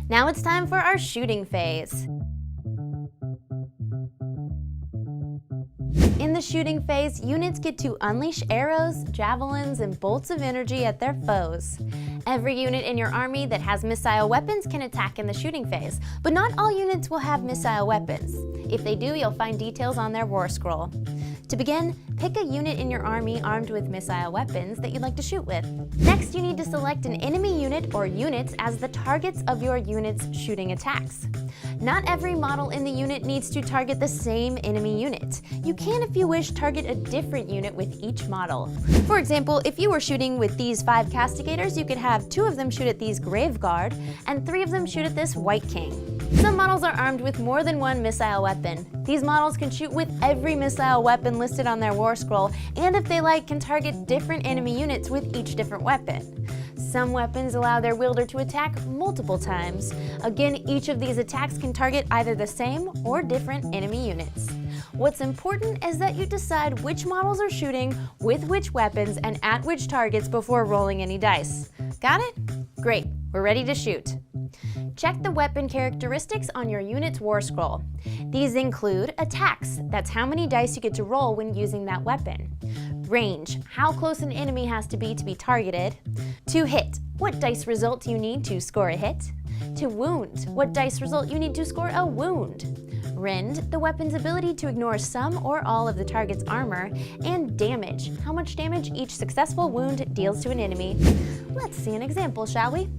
Now it's time for our shooting phase. In the shooting phase, units get to unleash arrows, javelins, and bolts of energy at their foes. Every unit in your army that has missile weapons can attack in the shooting phase, but not all units will have missile weapons. If they do, you'll find details on their war scroll. To begin, pick a unit in your army armed with missile weapons that you'd like to shoot with. Next, you need to select an enemy unit or units as the targets of your unit's shooting attacks. Not every model in the unit needs to target the same enemy unit. You can, if you wish, target a different unit with each model. For example, if you were shooting with these 5 castigators, you could have 2 of them shoot at these Grave Guard and 3 of them shoot at this White King. Some models are armed with more than one missile weapon. These models can shoot with every missile weapon listed on their war scroll, and if they like, can target different enemy units with each different weapon. Some weapons allow their wielder to attack multiple times. Again, each of these attacks can target either the same or different enemy units. What's important is that you decide which models are shooting with which weapons and at which targets before rolling any dice. Got it? Great, we're ready to shoot. Check the weapon characteristics on your unit's war scroll. These include attacks, that's how many dice you get to roll when using that weapon. Range, how close an enemy has to be targeted. To hit, what dice result do you need to score a hit? To wound, what dice result you need to score a wound. Rend, the weapon's ability to ignore some or all of the target's armor. And damage, how much damage each successful wound deals to an enemy. Let's see an example, shall we?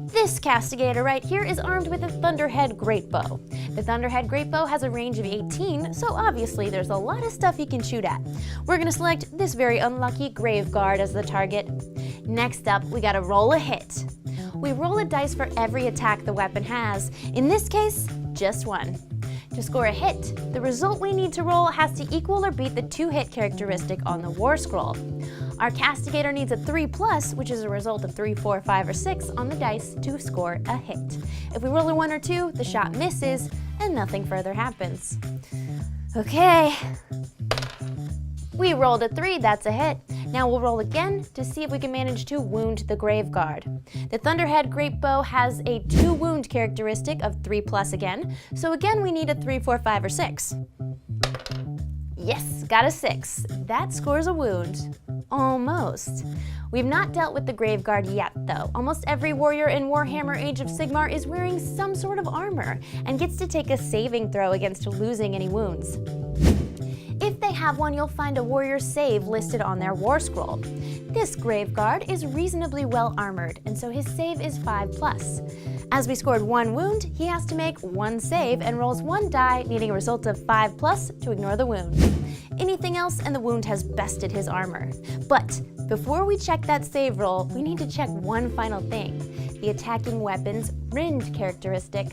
This castigator right here is armed with a Thunderhead Greatbow. The Thunderhead Greatbow has a range of 18, so obviously there's a lot of stuff he can shoot at. We're gonna select this very unlucky Grave Guard as the target. Next up, we gotta roll a hit. We roll a dice for every attack the weapon has. In this case, just one. To score a hit, the result we need to roll has to equal or beat the 2-hit characteristic on the war scroll. Our castigator needs a 3+, which is a result of 3, 4, 5, or 6 on the dice to score a hit. If we roll a 1 or 2, the shot misses and nothing further happens. Okay. We rolled a 3, that's a hit. Now we'll roll again to see if we can manage to wound the Grave Guard. The Thunderhead Greatbow has a 2 wound characteristic of 3+ again, so again we need a 3, 4, 5, or 6. Yes, got a 6. That scores a wound. Almost. We've not dealt with the Grave Guard yet, though. Almost every warrior in Warhammer Age of Sigmar is wearing some sort of armor and gets to take a saving throw against losing any wounds. If they have one, you'll find a warrior's save listed on their war scroll. This Grave Guard is reasonably well armored, and so his save is 5+. As we scored 1 wound, he has to make 1 save and rolls 1 die, needing a result of 5+ to ignore the wound. Anything else and the wound has bested his armor. But before we check that save roll, we need to check one final thing: the attacking weapon's rend characteristic.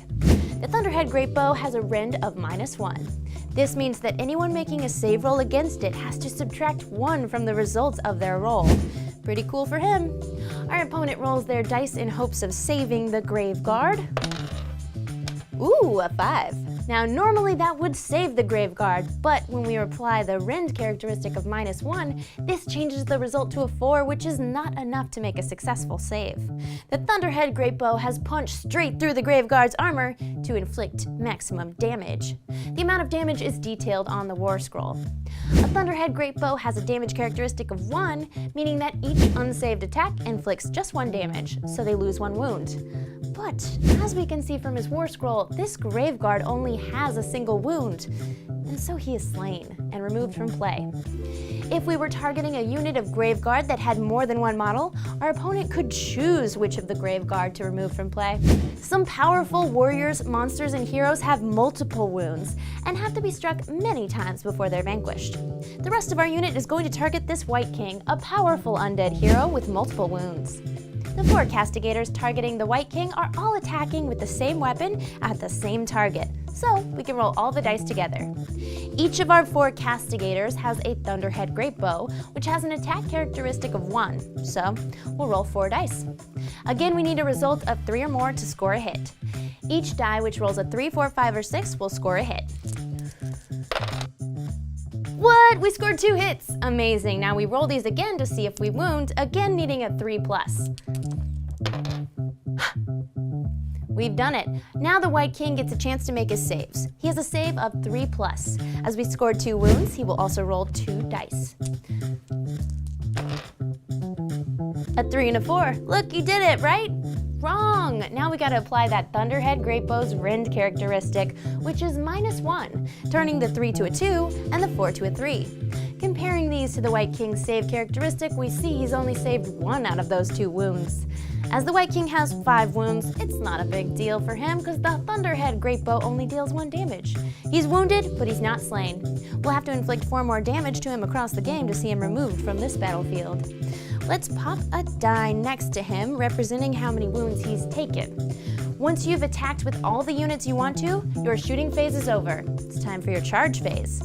The Thunderhead Greatbow has a rend of -1. This means that anyone making a save roll against it has to subtract 1 from the results of their roll. Pretty cool for him. Our opponent rolls their dice in hopes of saving the Grave Guard. Ooh, a 5. Now normally that would save the Grave Guard, but when we apply the rend characteristic of -1, this changes the result to a 4, which is not enough to make a successful save. The Thunderhead Greatbow has punched straight through the Grave Guard's armor to inflict maximum damage. The amount of damage is detailed on the war scroll. A Thunderhead Greatbow has a damage characteristic of 1, meaning that each unsaved attack inflicts just 1 damage, so they lose 1 wound. But as we can see from his war scroll, this Grave Guard only has a single wound, and so he is slain and removed from play. If we were targeting a unit of Grave Guard that had more than 1 model, our opponent could choose which of the Grave Guard to remove from play. Some powerful warriors, monsters, and heroes have multiple wounds and have to be struck many times before they're vanquished. The rest of our unit is going to target this White King, a powerful undead hero with multiple wounds. The 4 castigators targeting the White King are all attacking with the same weapon at the same target, so we can roll all the dice together. Each of our 4 castigators has a Thunderhead Greatbow, which has an attack characteristic of 1, so we'll roll 4 dice. Again, we need a result of 3 or more to score a hit. Each die which rolls a 3, 4, 5, or 6 will score a hit. What? We scored 2 hits! Amazing. Now we roll these again to see if we wound, again needing a 3+. We've done it. Now the White King gets a chance to make his saves. He has a save of 3+. As we scored 2 wounds, he will also roll 2 dice. A 3 and a 4. Look, you did it, right? Wrong! Now we gotta apply that Thunderhead Greatbow's Rend characteristic, which is -1, turning the 3 to a 2 and the 4 to a 3. Comparing these to the White King's save characteristic, we see he's only saved 1 out of those 2 wounds. As the White King has 5 wounds, it's not a big deal for him because the Thunderhead Greatbow only deals 1 damage. He's wounded, but he's not slain. We'll have to inflict 4 more damage to him across the game to see him removed from this battlefield. Let's pop a die next to him, representing how many wounds he's taken. Once you've attacked with all the units you want to, your shooting phase is over. It's time for your charge phase.